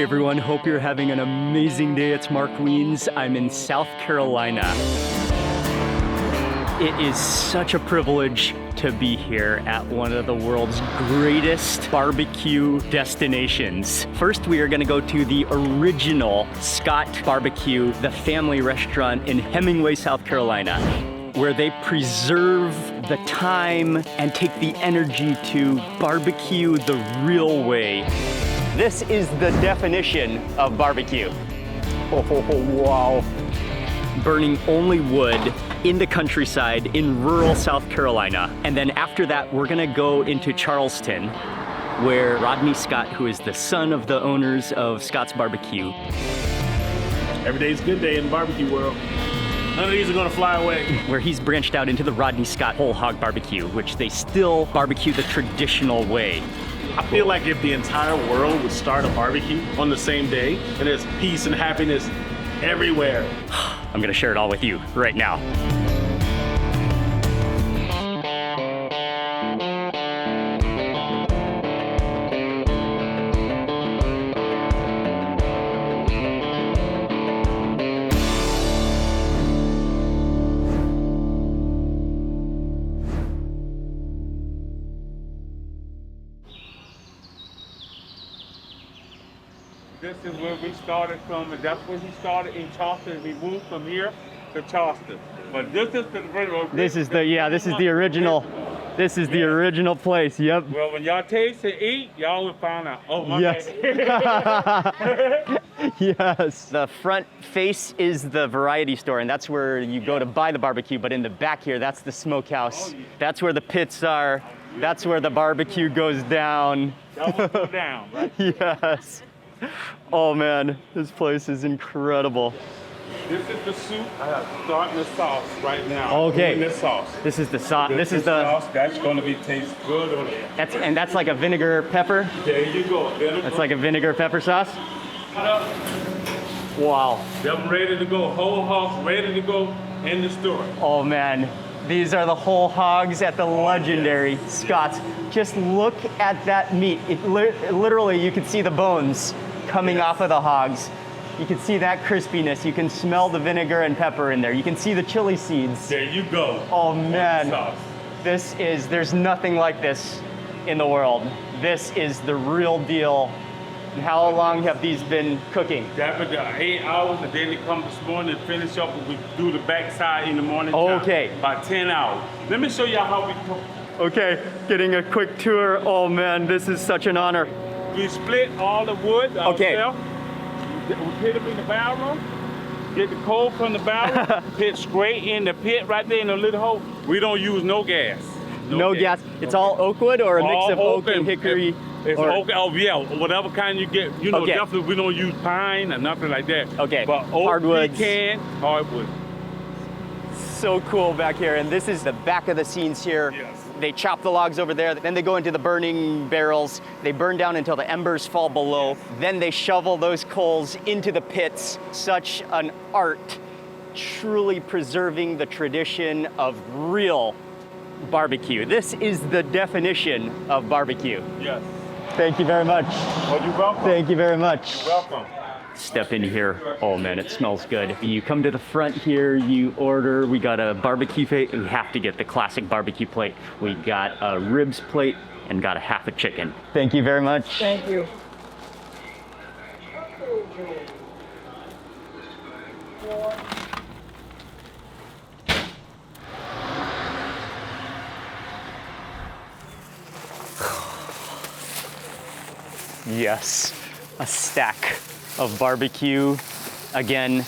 Hey everyone, hope you're having an amazing day. It's Mark Wiens. I'm in South Carolina. It is such a privilege to be here at one of the world's greatest barbecue destinations. First, we are gonna go to the original Scott BBQ, the family restaurant in Hemingway, South Carolina, where they preserve the time and take the energy to barbecue the real way. This is the definition of barbecue. Oh, wow. Burning only wood in the countryside in rural South Carolina. And then after that, we're gonna go into Charleston, where Rodney Scott, who is the son of the owners of Scott's BBQ. Every day's a good day in the barbecue world. None of these are gonna fly away. Where he's branched out into the Rodney Scott Whole Hog BBQ, which they still barbecue the traditional way. I feel like if the entire world would start a barbecue on the same day, and there's peace and happiness everywhere. I'm gonna share it all with you right now. This is where we started from, and that's where he started in Charleston. We moved from here to Charleston. But this is the original. This is the original. This is the original place. Yep. Well, when y'all taste and eat, y'all will find out. Oh my Yes. bad. Yes. The front face is the variety store, and that's where you go to buy the barbecue. But in the back here, that's the smokehouse. Oh, yeah. That's where the pits are. That's where the barbecue goes down. Y'all will go down, right? Yes. Oh man, this place is incredible. This is the soup. I have starting the sauce right now. Okay. Doing this sauce. This is the sauce. This is the the. sauce. That's going to be taste good on it. That's like a vinegar pepper. There you go. That's like a vinegar pepper sauce. Wow. Them ready to go. Whole hogs ready to go in the store. Oh man, these are the whole hogs at the legendary Scott's. Just look at that meat. It literally, you can see the bones coming off of the hogs. You can see that crispiness. You can smell the vinegar and pepper in there. You can see the chili seeds. There you go. Oh man, Sauce. there's nothing like this in the world. This is the real deal. And how long have these been cooking? That was 8 hours, and then they come this morning and finish up, and we do the backside in the morning. Okay. Time, about 10 hours. Let me show y'all how we cook. Okay, getting a quick tour. Oh man, this is such an honor. We split all the wood Okay. ourselves. We put them in the barrel, get the coal from the barrel, put straight in the pit right there in the little hole. We don't use no gas. No gas. It's all oak wood or a mix All of oak and oak hickory? It's oak, oh yeah, whatever kind you get. You know, Okay. definitely we don't use pine or nothing like that. Okay, But oak, hardwoods. pecan, hardwood. So cool back here. And this is the back of the scenes here. Yes. They chop the logs over there, then they go into the burning barrels. They burn down until the embers fall below. Then they shovel those coals into the pits. Such an art, truly preserving the tradition of real barbecue. This is the definition of barbecue. Yes. Thank you very much. Oh, you're welcome. Thank you very much. Welcome. Step in here. Oh man, it smells good. You come to the front here, you order. We got a barbecue plate. We have to get the classic barbecue plate. We got a ribs plate and got a half a chicken. Thank you very much. Thank you. Yes, a stack of barbecue. Again,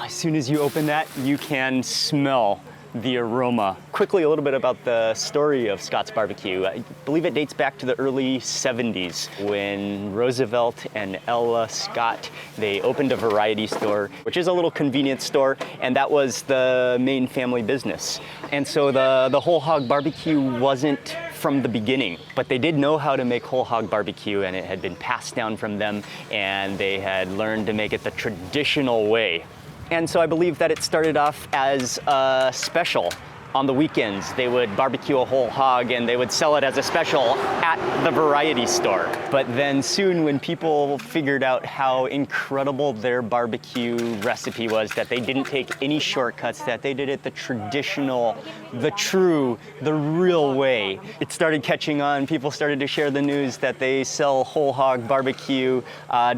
as soon as you open that, you can smell the aroma. Quickly, a little bit about the story of Scott's BBQ. I believe it dates back to the early 70s when Roosevelt and Ella Scott, they opened a variety store, which is a little convenience store, and that was the main family business. And so the whole hog barbecue wasn't from the beginning, but they did know how to make whole hog barbecue, and it had been passed down from them, and they had learned to make it the traditional way. And so I believe that it started off as a special On the weekends, they would barbecue a whole hog and they would sell it as a special at the variety store. But then soon when people figured out how incredible their barbecue recipe was, that they didn't take any shortcuts, that they did it the traditional, the true, the real way, it started catching on. People started to share the news that they sell whole hog barbecue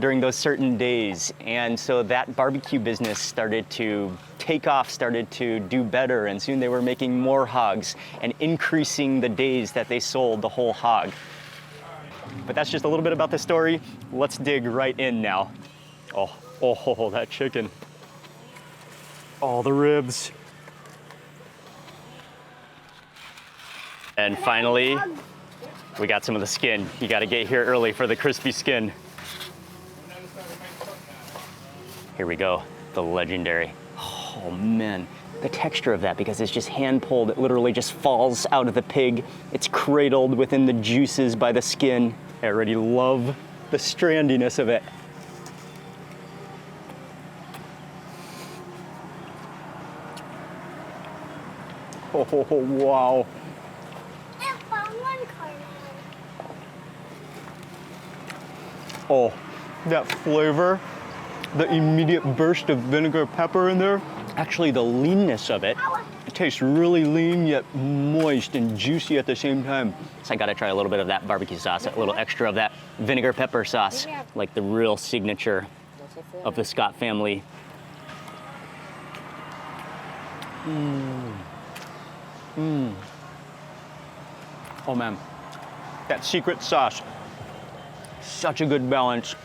during those certain days. And so that barbecue business started to take off, started to do better, and soon they were making more hogs and increasing the days that they sold the whole hog. But that's just a little bit about the story. Let's dig right in now. Oh, that chicken. All the ribs. And finally, we got some of the skin. You gotta get here early for the crispy skin. Here we go, the legendary. Oh man, the texture of that, because it's just hand pulled, it literally just falls out of the pig. It's cradled within the juices by the skin. I already love the strandiness of it. Oh, wow. Oh, that flavor, the immediate burst of vinegar pepper in there. Actually, the leanness of it, it tastes really lean yet moist and juicy at the same time. So I gotta try a little bit of that barbecue sauce, a little extra of that vinegar pepper sauce, like the real signature of the Scott family. Oh man, that secret sauce, such a good balance.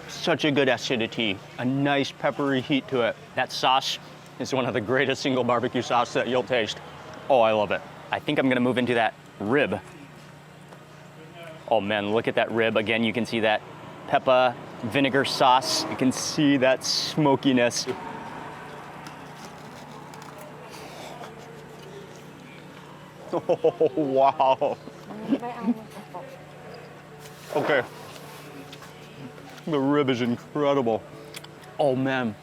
Such a good acidity, a nice peppery heat to it. That sauce is one of the greatest single barbecue sauce that you'll taste. Oh, I love it. I think I'm gonna move into that rib. Oh man, look at that rib. Again, you can see that pepper vinegar sauce. You can see that smokiness. Oh, wow. Okay. The rib is incredible. Oh man,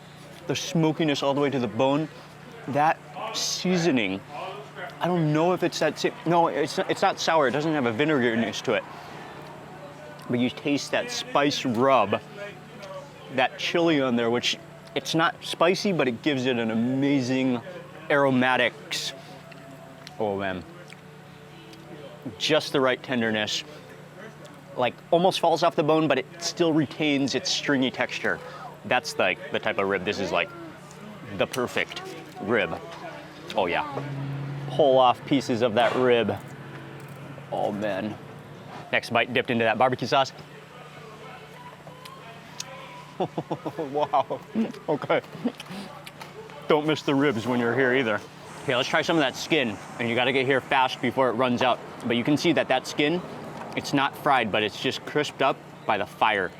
the smokiness all the way to the bone. That seasoning, I don't know if it's that, no, it's not sour. It doesn't have a vinegeriness to it. But you taste that spice rub, that chili on there, which it's not spicy, but it gives it an amazing aromatics. Oh man, just the right tenderness. Like almost falls off the bone, but it still retains its stringy texture. That's like the type of rib. This is like the perfect rib. Oh yeah. Pull off pieces of that rib. Oh man. Next bite dipped into that barbecue sauce. Wow. Okay. Don't miss the ribs when you're here either. Okay, let's try some of that skin. And you gotta get here fast before it runs out. But you can see that that skin, it's not fried, but it's just crisped up by the fire.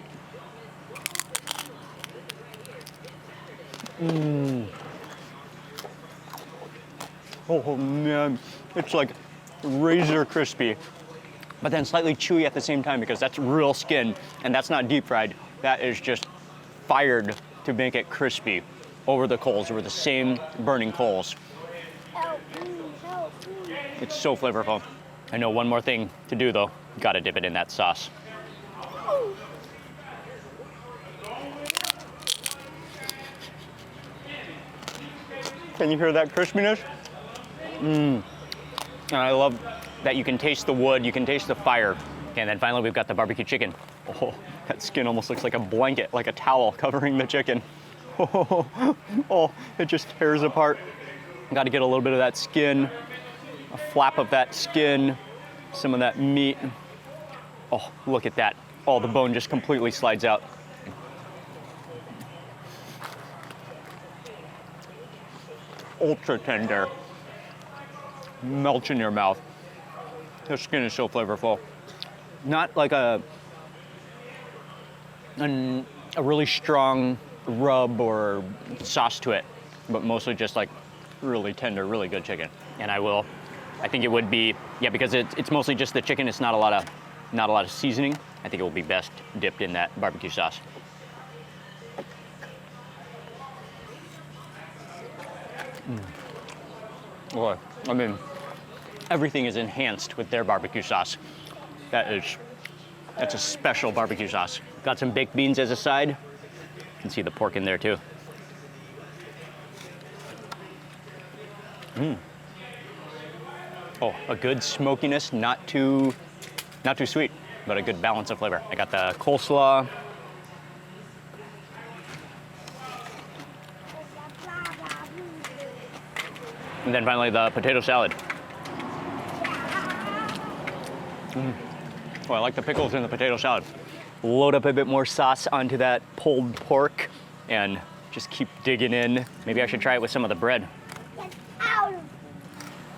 Oh man, it's like razor crispy, but then slightly chewy at the same time because that's real skin and that's not deep fried. That is just fired to make it crispy over the coals, over the same burning coals. It's so flavorful. I know one more thing to do though. Gotta dip it in that sauce. Can you hear that crispiness? And I love that you can taste the wood, you can taste the fire. And then finally we've got the barbecue chicken. Oh, that skin almost looks like a blanket, like a towel covering the chicken. Oh, it just tears apart. Gotta get a little bit of that skin, a flap of that skin, some of that meat. Oh, look at that. Oh, the bone just completely slides out. Ultra tender. Melts in your mouth. The skin is so flavorful. Not like a really strong rub or sauce to it, but mostly just like really tender, really good chicken. And I think it would be, yeah, because it's mostly just the chicken. It's not a lot of seasoning. I think it will be best dipped in that barbecue sauce. Boy, I mean, everything is enhanced with their barbecue sauce. That's a special barbecue sauce. Got some baked beans as a side. You can see the pork in there too. Oh, a good smokiness, not too sweet, but a good balance of flavor. I got the coleslaw. And then finally the potato salad. Oh, I like the pickles in the potato salad. Load up a bit more sauce onto that pulled pork and just keep digging in. Maybe I should try it with some of the bread.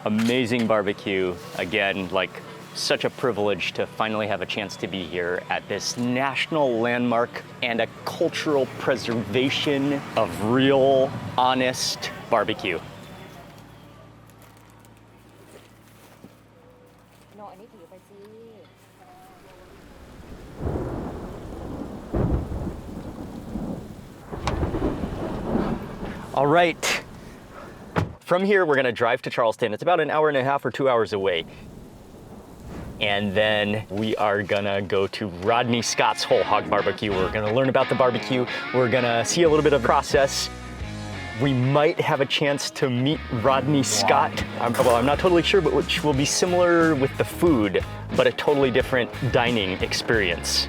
Amazing barbecue. Again, like such a privilege to finally have a chance to be here at this national landmark and a cultural preservation of real, honest barbecue. All right. From here, we're gonna drive to Charleston. It's about an hour and a half or 2 hours away. And then we are gonna go to Rodney Scott's Whole Hog BBQ. We're gonna learn about the barbecue. We're gonna see a little bit of the process. We might have a chance to meet Rodney Scott. Well, I'm not totally sure, but which will be similar with the food, but a totally different dining experience.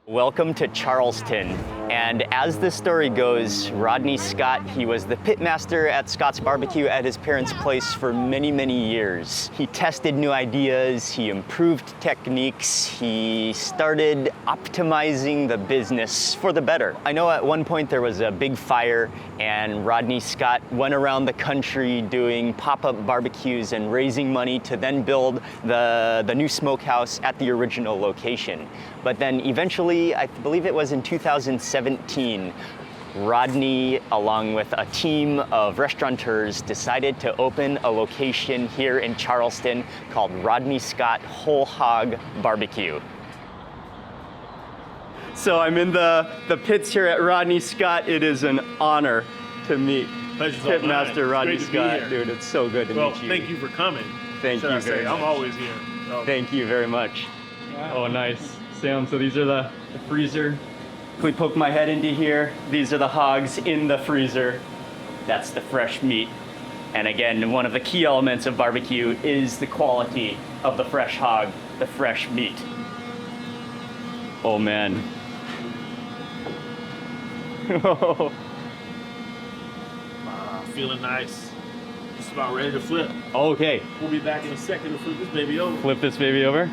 Welcome to Charleston. And as the story goes, Rodney Scott, he was the pitmaster at Scott's BBQ at his parents' place for many, many years. He tested new ideas, he improved techniques, he started optimizing the business for the better. I know at one point there was a big fire and Rodney Scott went around the country doing pop-up barbecues and raising money to then build the new smokehouse at the original location. But then eventually, I believe it was in 2017, Rodney, along with a team of restaurateurs, decided to open a location here in Charleston called Rodney Scott Whole Hog BBQ. So I'm in the pits here at Rodney Scott. It is an honor to meet Pitmaster Rodney Scott. Dude, it's so good to meet you. Well, thank you for coming. Thank you very much. I'm always here. So. Thank you very much. Wow. Oh, nice. Sam, so these are the freezer. If we poke my head into here, these are the hogs in the freezer. That's the fresh meat. And again, one of the key elements of barbecue is the quality of the fresh hog, the fresh meat. Oh man. Feeling nice. Just about ready to flip. Okay. We'll be back in a second to flip this baby over. Flip this baby over.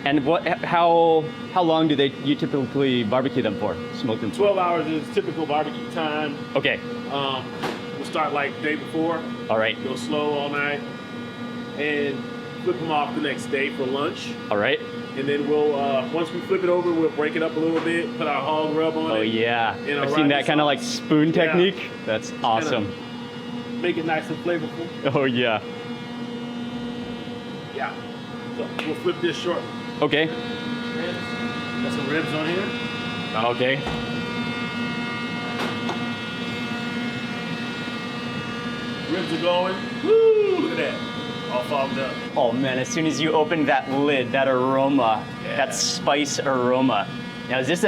And how long do you typically barbecue them for? Smoke them? 12 hours is typical barbecue time. Okay. We'll start like the day before. All right. Go slow all night, and flip them off the next day for lunch. All right. And then we'll once we flip it over, we'll break it up a little bit, put our hog rub on it. Oh yeah. I've seen that kind of like spoon technique. Yeah. That's awesome. Make it nice and flavorful. Oh yeah. Yeah. So we'll flip this shortly. Okay. Got some ribs on here. Okay. Ribs are going. Woo! Look at that. All fogged up. Oh man, as soon as you open that lid, that aroma, that spice aroma. Now is this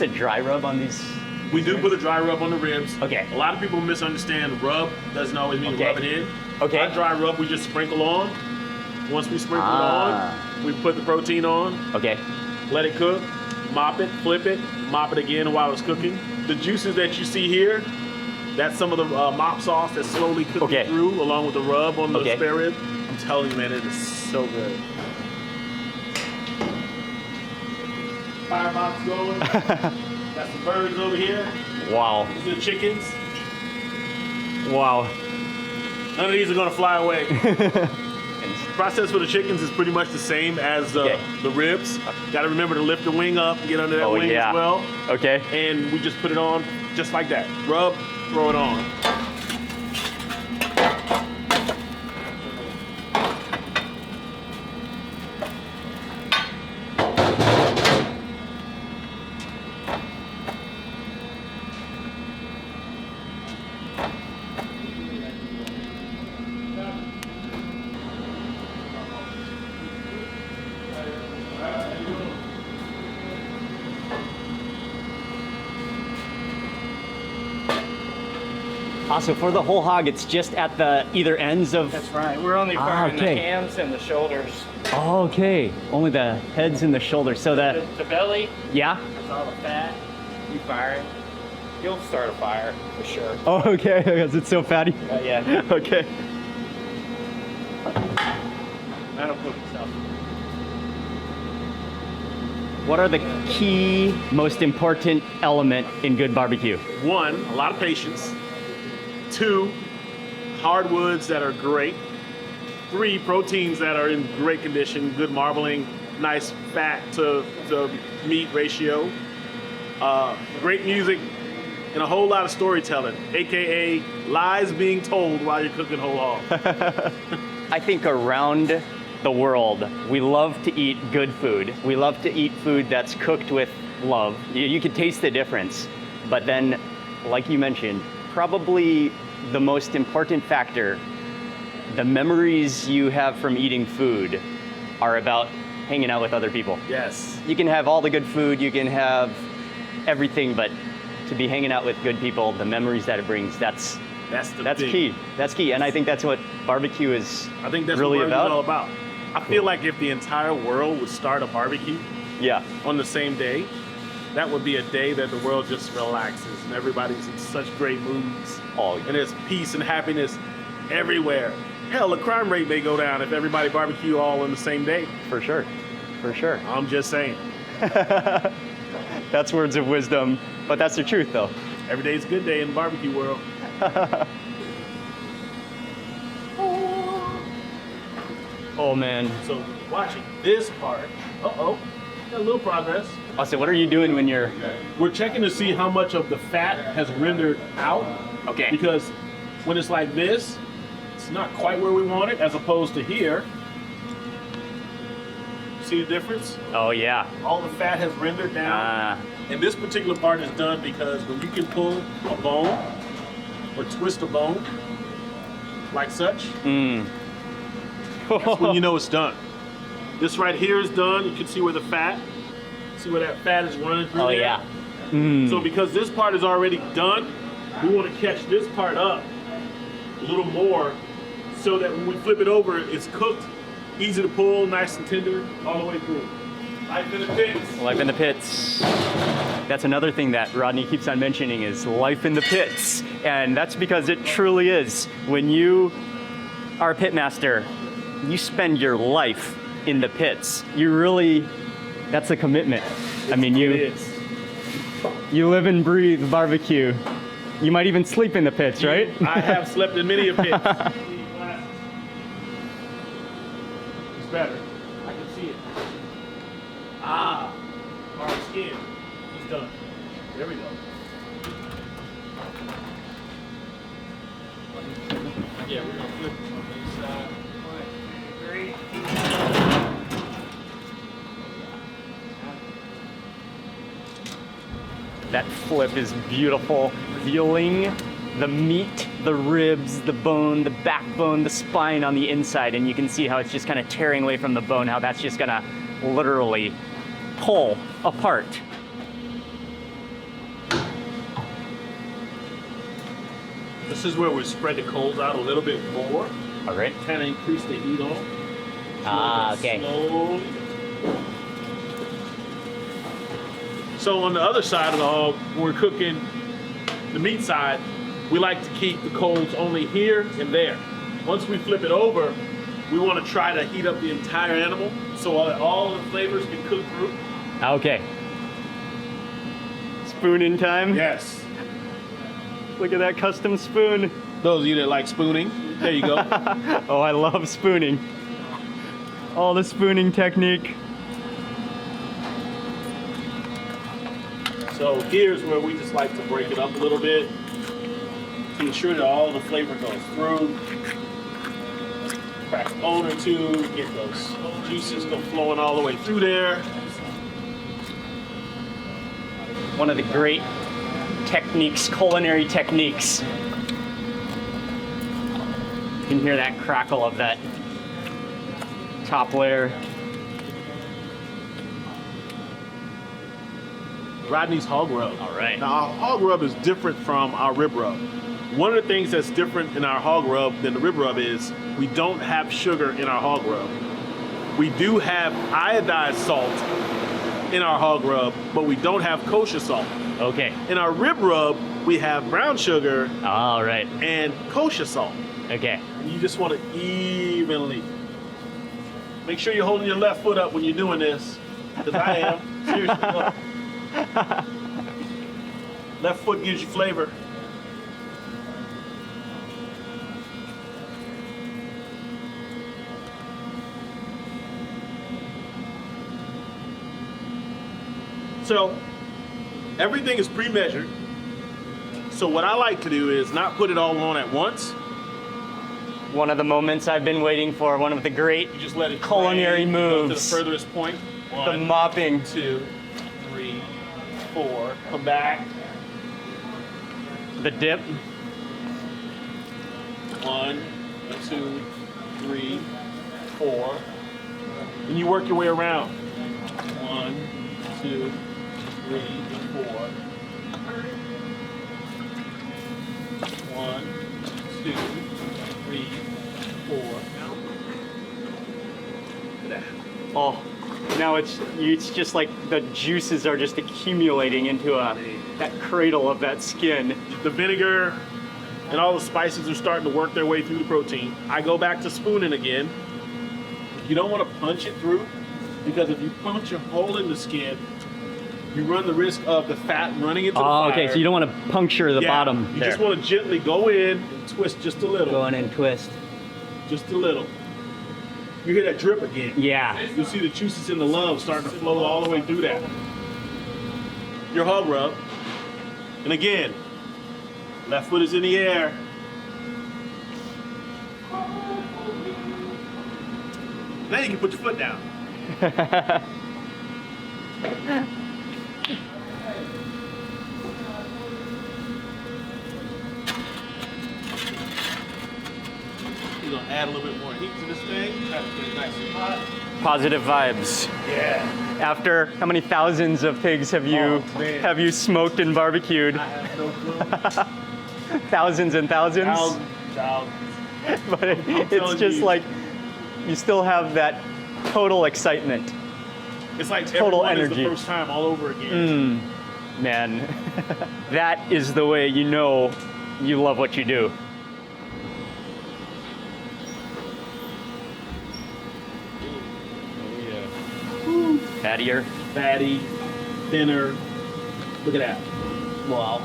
a dry rub on these? We do put a dry rub on the ribs. Okay. A lot of people misunderstand rub doesn't always mean rub it in. Okay. Our dry rub we just sprinkle on. Once we sprinkle it on, we put the protein on. Okay. Let it cook, mop it, flip it, mop it again while it's cooking. The juices that you see here, that's some of the mop sauce that's slowly cooking through along with the rub on the spare rib. I'm telling you, man, it is so good. Firebox going. Got some birds over here. Wow. These are the chickens. Wow. None of these are gonna fly away. The process for the chickens is pretty much the same as the ribs. Got to remember to lift the wing up and get under that wing as well. Okay. And we just put it on just like that. Rub, throw it on. So for the whole hog, it's just at the either ends of... That's right. We're only firing okay. the hams and the shoulders. Oh, okay. Only the heads and the shoulders. So the belly, yeah. that's all the fat. You fire it. You'll start a fire for sure. Oh, okay. Because it's so fatty. Yeah. Okay. That'll cook itself. What are the key, most important element in good barbecue? 1, a lot of patience. 2, hardwoods that are great. 3, proteins that are in great condition, good marbling, nice fat to meat ratio. Great music, and a whole lot of storytelling, AKA lies being told while you're cooking whole hog. I think around the world, we love to eat good food. We love to eat food that's cooked with love. You can taste the difference. But then, like you mentioned, probably the most important factor, the memories you have from eating food are about hanging out with other people. Yes. You can have all the good food, you can have everything, but to be hanging out with good people, the memories that it brings, that's key. That's key, and I think that's what barbecue is. I think that's really what about. all about. I feel like if the entire world would start a barbecue, on the same day, that would be a day that the world just relaxes and everybody's in such great moods. Oh, and there's peace and happiness everywhere. Hell, the crime rate may go down if everybody barbecue all on the same day. For sure. I'm just saying. That's words of wisdom, but that's the truth, though. Every day's a good day in the barbecue world. Oh man. So watching this part, got a little progress. So what are you doing when you're... We're checking to see how much of the fat has rendered out. Okay. Because when it's like this, it's not quite where we want it, as opposed to here. See the difference? Oh yeah. All the fat has rendered down. And this particular part is done because when you can pull a bone or twist a bone like such, that's when you know it's done. This right here is done. You can see where the fat, see where that fat is running through there? Yeah. So because this part is already done, we want to catch this part up a little more so that when we flip it over, it's cooked, easy to pull, nice and tender all the way through. Life in the pits. Life in the pits. That's another thing that Rodney keeps on mentioning is life in the pits. And that's because it truly is. When you are a pitmaster, you spend your life in the pits. You really, that's a commitment. I mean, you live and breathe barbecue. You might even sleep in the pits, right? I have slept in many a pit. It's better. I can see it. Hard skin. He's done. There we go. Yeah, we're gonna flip it on this side. 1, 2, 3. That flip is beautiful, revealing the meat, the ribs, the bone, the backbone, the spine on the inside, and you can see how it's just kind of tearing away from the bone, how that's just gonna literally pull apart. This is where we spread the coals out a little bit more. All right. Kind of increase the heat on. Okay. Slowly. So on the other side of the hog, when we're cooking the meat side, we like to keep the coals only here and there. Once we flip it over, we want to try to heat up the entire animal so all of the flavors can cook through. Okay. Spoon in time? Yes. Look at that custom spoon. Those of you that like spooning, there you go. Oh, I love spooning. All the spooning technique. So here's where we just like to break it up a little bit to ensure that all the flavor goes through. Crack a bone or two, get those juices go flowing all the way through there. One of the great techniques, culinary techniques. You can hear that crackle of that top layer. Rodney's Hog Rub. All right. Now, our Hog Rub is different from our rib rub. One of the things that's different in our hog rub than the rib rub is we don't have sugar in our hog rub. We do have iodized salt in our hog rub, but we don't have kosher salt. Okay. In our rib rub, we have brown sugar All right. and kosher salt. Okay. And you just want to evenly. Make sure you're holding your left foot up when you're doing this, because I am. Seriously, look. Left foot gives you flavor. So everything is pre-measured. So what I like to do is not put it all on at once. One of the moments I've been waiting for, one of the great You just let it culinary drain, go to the moves. furthest point. The 1, mopping. 2, 3, 4. Come back. The dip. 1, 2, 3, 4. And you work your way around. 1, 2, 3, 4. 1, 2, 3, 4. Oh, now it's just like the juices are just accumulating into that cradle of that skin. The vinegar and all the spices are starting to work their way through the protein. I go back to spooning again. You don't want to punch it through, because if you punch a hole in the skin, you run the risk of the fat running into the fire. Okay, so you don't want to puncture the bottom You there. just want to gently go in and twist just a little. Go in and twist. Just a little. You hear that drip again. Yeah. You'll see the juices in the love starting to flow all the way through that. Your hog rub. And again, left foot is in the air. Now you can put your foot down. You're gonna add a little bit more heat to this thing. Try to get it nice and hot. Positive vibes. Yeah. After how many thousands of pigs have you smoked and barbecued? I have no clue. Thousands and thousands. Thousands. But it's telling just you. like you still have that total excitement. It's like Total everyone energy. is the first time all over again. Man, that is the way you know you love what you do. Oh yeah. Fattier. Fatty, thinner. Look at that. Wow.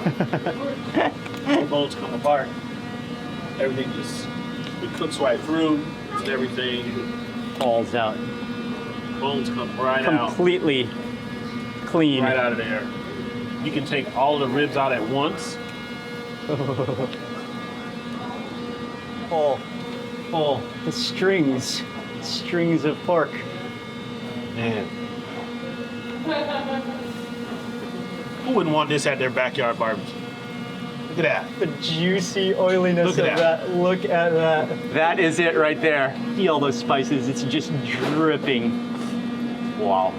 The bones come apart. Everything just, it cooks right through and everything. Falls out. Bones come right out. Completely clean. Right out of there. You can take all of the ribs out at once. Oh, the strings of pork. Man. Who wouldn't want this at their backyard barbecue? Look at that. The juicy oiliness Look at of that. that. Look at that. That is it right there. Feel those spices. It's just dripping. Wow.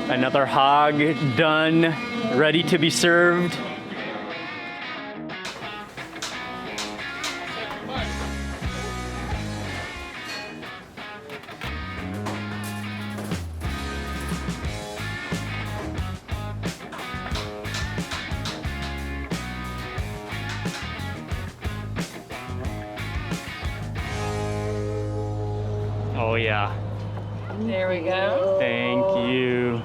Another hog done, ready to be served. Oh yeah, There we go. thank you.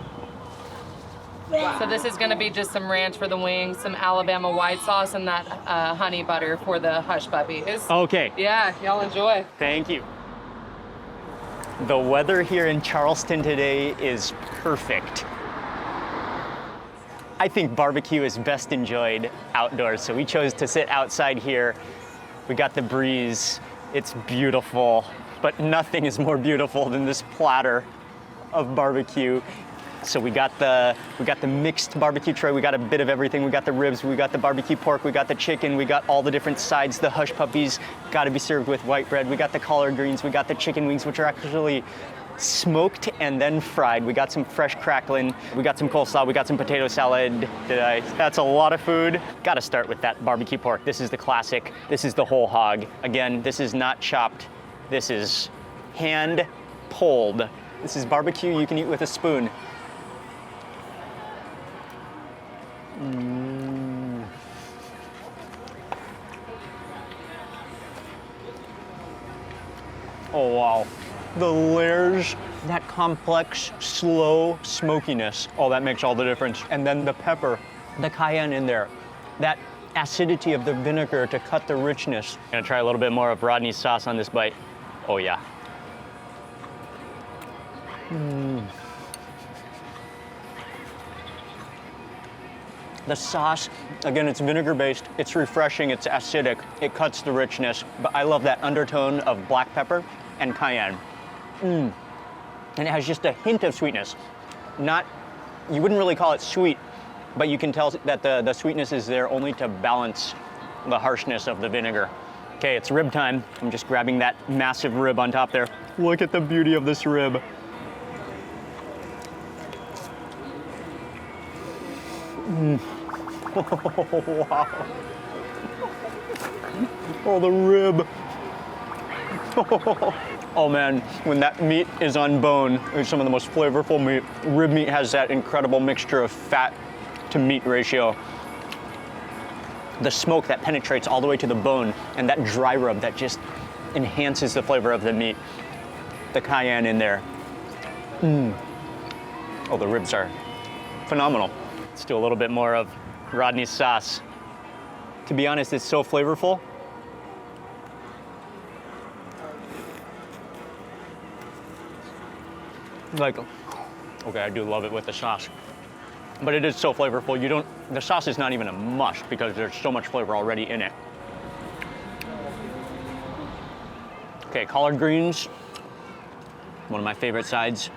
So this is going to be just some ranch for the wings, some Alabama white sauce, and that honey butter for the hush puppies. Okay, Yeah, y'all enjoy. thank you. The weather here in Charleston today is perfect. I think barbecue is best enjoyed outdoors, so we chose to sit outside here. We got the breeze, it's beautiful, but nothing is more beautiful than this platter of barbecue. So we got the mixed barbecue tray, we got a bit of everything. We got the ribs, we got the barbecue pork, we got the chicken, we got all the different sides. The hush puppies got to be served with white bread. We got the collard greens, we got the chicken wings, which are actually smoked and then fried. We got some fresh crackling, we got some coleslaw, we got some potato salad. That's a lot of food. Gotta start with that barbecue pork. This is the classic. This is the whole hog. Again, this is not chopped. This is hand pulled. This is barbecue you can eat with a spoon. Oh wow. The layers, that complex, slow smokiness. Oh, that makes all the difference. And then the pepper, the cayenne in there, that acidity of the vinegar to cut the richness. I'm gonna try a little bit more of Rodney's sauce on this bite. Oh yeah. The sauce, again, it's vinegar-based, it's refreshing, it's acidic, it cuts the richness, but I love that undertone of black pepper and cayenne. And it has just a hint of sweetness. Not, you wouldn't really call it sweet, but you can tell that the sweetness is there only to balance the harshness of the vinegar. Okay, it's rib time. I'm just grabbing that massive rib on top there. Look at the beauty of this rib. Oh, wow. Oh, the rib. Oh man, when that meat is on bone, it's some of the most flavorful meat. Rib meat has that incredible mixture of fat to meat ratio. The smoke that penetrates all the way to the bone, and that dry rub that just enhances the flavor of the meat. The cayenne in there. Oh, the ribs are phenomenal. Let's do a little bit more of Rodney's sauce. To be honest, it's so flavorful. Like, okay, I do love it with the sauce, but it is so flavorful. The sauce is not even a must because there's so much flavor already in it. Okay, collard greens, one of my favorite sides.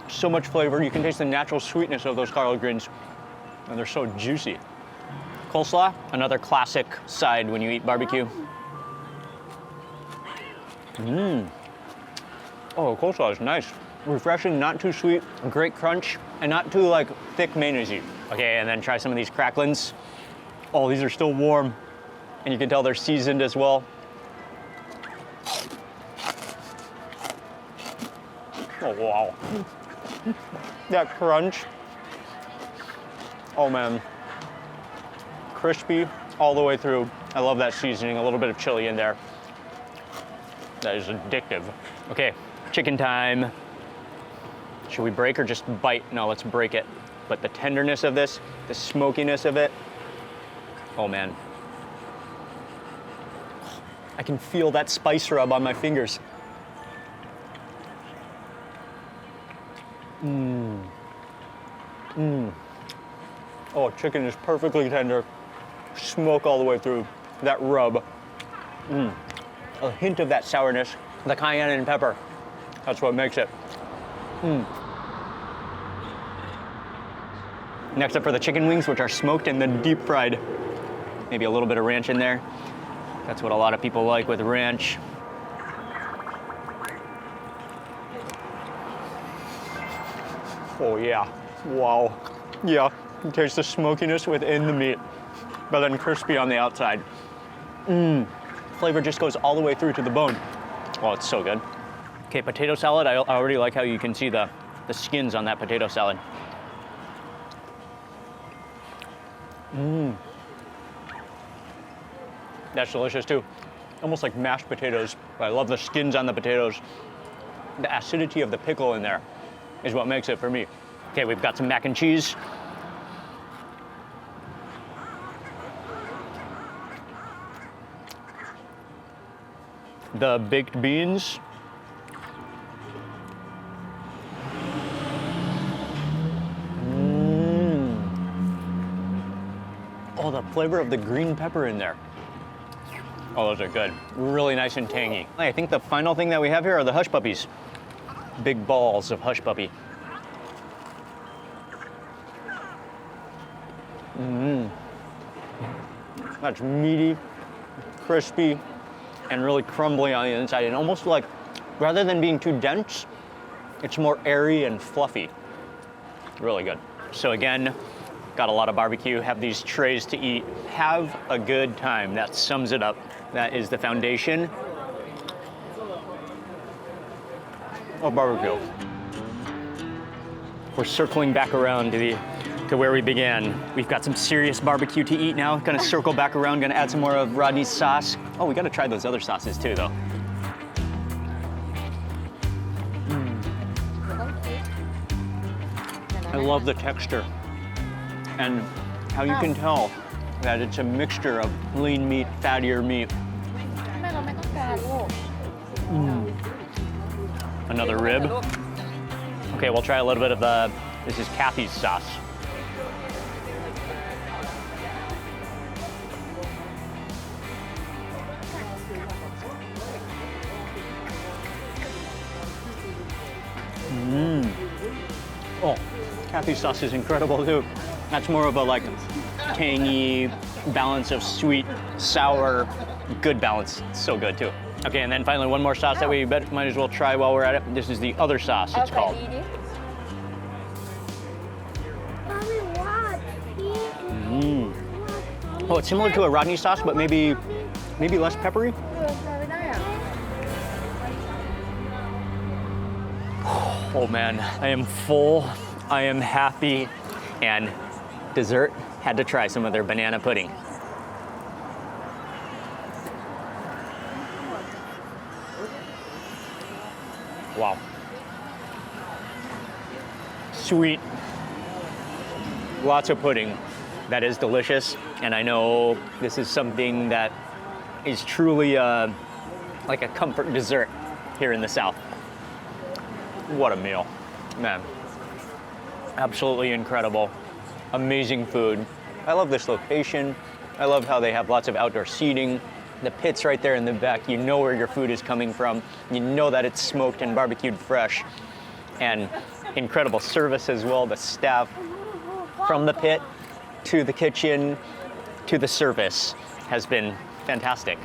So much flavor. You can taste the natural sweetness of those collard greens, and they're so juicy. Coleslaw, another classic side when you eat barbecue. Oh, coleslaw is nice. Refreshing, not too sweet, great crunch, and not too like thick mayonnaise-y. Okay, and then try some of these cracklings. Oh, these are still warm, and you can tell they're seasoned as well. Oh, wow. That crunch. Oh, man. Crispy all the way through. I love that seasoning, a little bit of chili in there. That is addictive. Okay, chicken time. Should we break or just bite? No, let's break it. But the tenderness of this, the smokiness of it, oh man. I can feel that spice rub on my fingers. Oh, chicken is perfectly tender. Smoke all the way through. That rub. A hint of that sourness. The cayenne and pepper. That's what makes it. Next up for the chicken wings, which are smoked and then deep fried. Maybe a little bit of ranch in there. That's what a lot of people like with ranch. Oh yeah, wow. Yeah, you taste the smokiness within the meat, but then crispy on the outside. Flavor just goes all the way through to the bone. Oh, it's so good. Okay, potato salad. I already like how you can see the skins on that potato salad. That's delicious too. Almost like mashed potatoes. I love the skins on the potatoes. The acidity of the pickle in there is what makes it for me. Okay, we've got some mac and cheese. The baked beans. Oh, the flavor of the green pepper in there. Oh, those are good. Really nice and tangy. I think the final thing that we have here are the hush puppies. Big balls of hush puppy. That's meaty, crispy and really crumbly on the inside, and almost like, rather than being too dense, it's more airy and fluffy. Really good. So again, got a lot of barbecue, have these trays to eat, have a good time. That sums it up. That is the foundation of barbecue. We're circling back around to where we began. We've got some serious barbecue to eat now. Gonna circle back around, gonna add some more of Rodney's sauce. Oh, we gotta try those other sauces too, though. I love the texture and how you can tell that it's a mixture of lean meat, fattier meat. Another rib. Okay, we'll try a little bit of this is Kathy's sauce. Oh, Kathy's sauce is incredible too. That's more of a like tangy balance of sweet, sour, good balance. It's so good too. Okay, and then finally one more sauce that we might as well try while we're at it. This is the other sauce, it's called. Oh, it's similar to a Rodney sauce, but maybe less peppery. Oh man, I am full, I am happy, and dessert, had to try some of their banana pudding. Wow. Sweet, lots of pudding. That is delicious, and I know this is something that is truly like a comfort dessert here in the South. What a meal, man. Absolutely incredible, amazing food. I love this location. I love how they have lots of outdoor seating. The pit's right there in the back. You know where your food is coming from. You know that it's smoked and barbecued fresh. And incredible service as well. The staff from the pit to the kitchen to the service has been fantastic.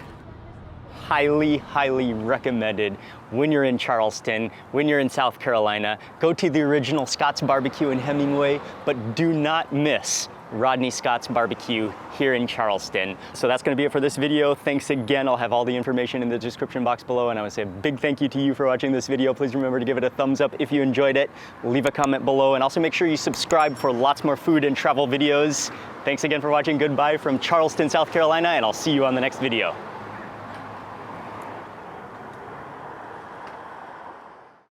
Highly, highly recommended when you're in Charleston, when you're in South Carolina. Go to the original Scotts BBQ in Hemingway, but do not miss Rodney Scotts BBQ here in Charleston. So that's gonna be it for this video. Thanks again. I'll have all the information in the description box below, and I wanna say a big thank you to you for watching this video. Please remember to give it a thumbs up if you enjoyed it. Leave a comment below, and also make sure you subscribe for lots more food and travel videos. Thanks again for watching. Goodbye from Charleston, South Carolina, and I'll see you on the next video.